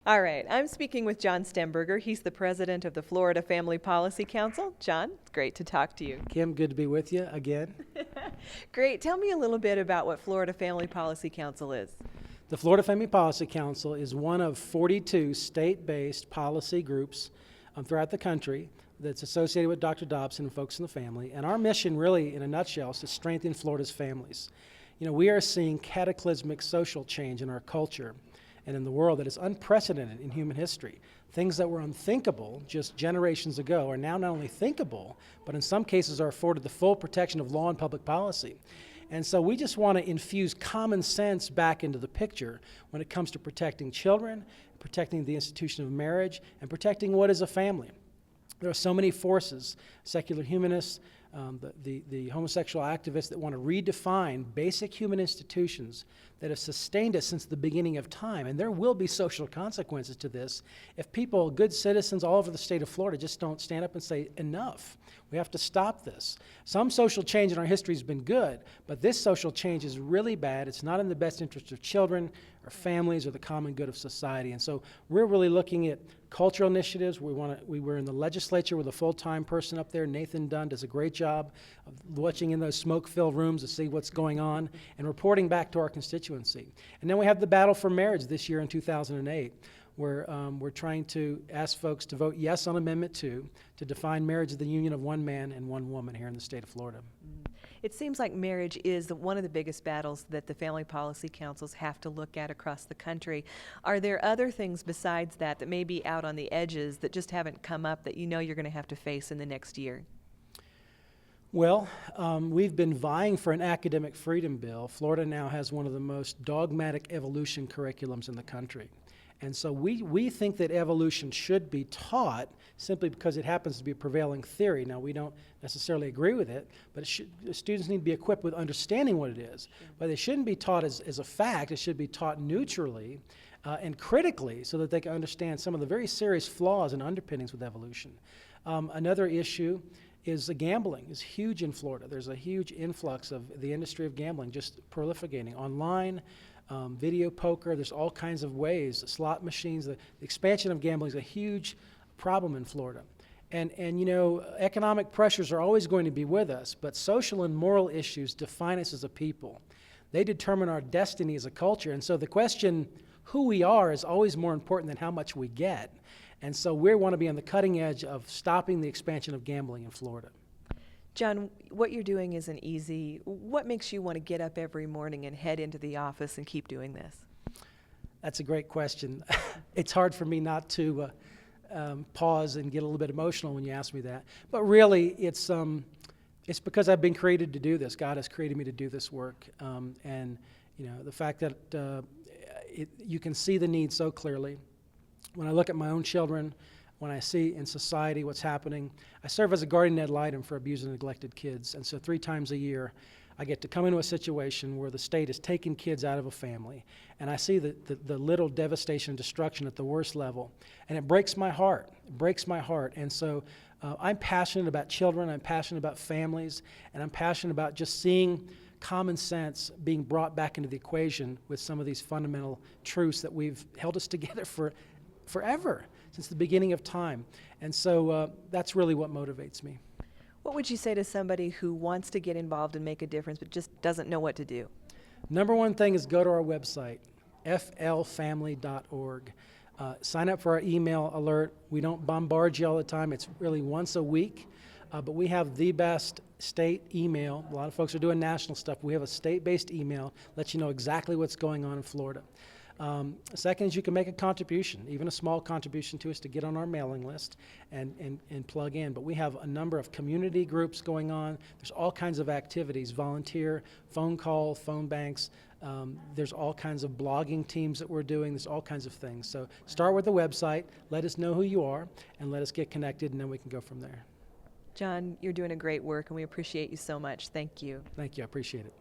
All right, I'm speaking with John Stemberger. He's the president of the Florida Family Policy Council. John, it's great to talk to you. Kim, good to be with you again. Great. Tell me a little bit about what Florida Family Policy Council is. The Florida Family Policy Council is one of 42 state-based policy groups throughout the country that's associated with Dr. Dobson and Focus on the Family. And our mission, really, in a nutshell, is to strengthen Florida's families. You know, we are seeing cataclysmic social change in our culture and in the world that is unprecedented in human history. Things that were unthinkable just generations ago are now not only thinkable, but in some cases are afforded the full protection of law and public policy. And so we just want to infuse common sense back into the picture when it comes to protecting children, protecting the institution of marriage, and protecting what is a family. There are so many forces, secular humanists, the homosexual activists that want to redefine basic human institutions that have sustained us since the beginning of time. And there will be social consequences to this if people, good citizens all over the state of Florida, just don't stand up and say, enough. We have to stop this. Some social change in our history has been good, but this social change is really bad. It's not in the best interest of children or families or the common good of society. And so we're really looking at cultural initiatives. We were in the legislature with a full-time person up there. Nathan Dunn does a great job of watching in those smoke-filled rooms to see what's going on and reporting back to our constituency. And then we have the battle for marriage this year in 2008. Where we're trying to ask folks to vote yes on Amendment 2 to define marriage as the union of one man and one woman here in the state of Florida. It seems like marriage is one of the biggest battles that the family policy councils have to look at across the country. Are there other things besides that that may be out on the edges that just haven't come up that you know you're going to have to face in the next year? Well, we've been vying for an academic freedom bill. Florida now has one of the most dogmatic evolution curriculums in the country. And so we think that evolution should be taught simply because it happens to be a prevailing theory. Now, we don't necessarily agree with it, but students need to be equipped with understanding what it is. But they shouldn't be taught as a fact. It should be taught neutrally and critically so that they can understand some of the very serious flaws and underpinnings with evolution. Another issue is gambling is huge in Florida. There's a huge influx of the industry of gambling just proliferating online. Video poker, there's all kinds of ways, slot machines, the expansion of gambling is a huge problem in Florida. And you know, economic pressures are always going to be with us, but social and moral issues define us as a people. They determine our destiny as a culture, and so the question, who we are, is always more important than how much we get. And so we want to be on the cutting edge of stopping the expansion of gambling in Florida. John, what you're doing isn't easy. What makes you want to get up every morning and head into the office and keep doing this? That's a great question. It's hard for me not to pause and get a little bit emotional when you ask me that. But really, it's because I've been created to do this. God has created me to do this work. And you know, the fact that you can see the need so clearly. When I look at my own children, when I see in society what's happening, I serve as a guardian ad litem for abused and neglected kids. And so 3 times a year, I get to come into a situation where the state is taking kids out of a family. And I see the little devastation and destruction at the worst level. And it breaks my heart. It breaks my heart. And so I'm passionate about children. I'm passionate about families. And I'm passionate about just seeing common sense being brought back into the equation with some of these fundamental truths that we've held us together for forever, since the beginning of time. And so that's really what motivates me. What would you say to somebody who wants to get involved and make a difference but just doesn't know what to do? Number one thing is go to our website, flfamily.org. Sign up for our email alert. We don't bombard you all the time. It's really once a week. But we have the best state email. A lot of folks are doing national stuff. We have a state-based email, lets you know exactly what's going on in Florida. Second is you can make a contribution, even a small contribution to us to get on our mailing list and plug in. But we have a number of community groups going on. There's all kinds of activities, volunteer, phone call, phone banks. There's all kinds of blogging teams that we're doing. There's all kinds of things. So start with the website, let us know who you are, and let us get connected, and then we can go from there. John, you're doing a great work, and we appreciate you so much. Thank you. Thank you. I appreciate it.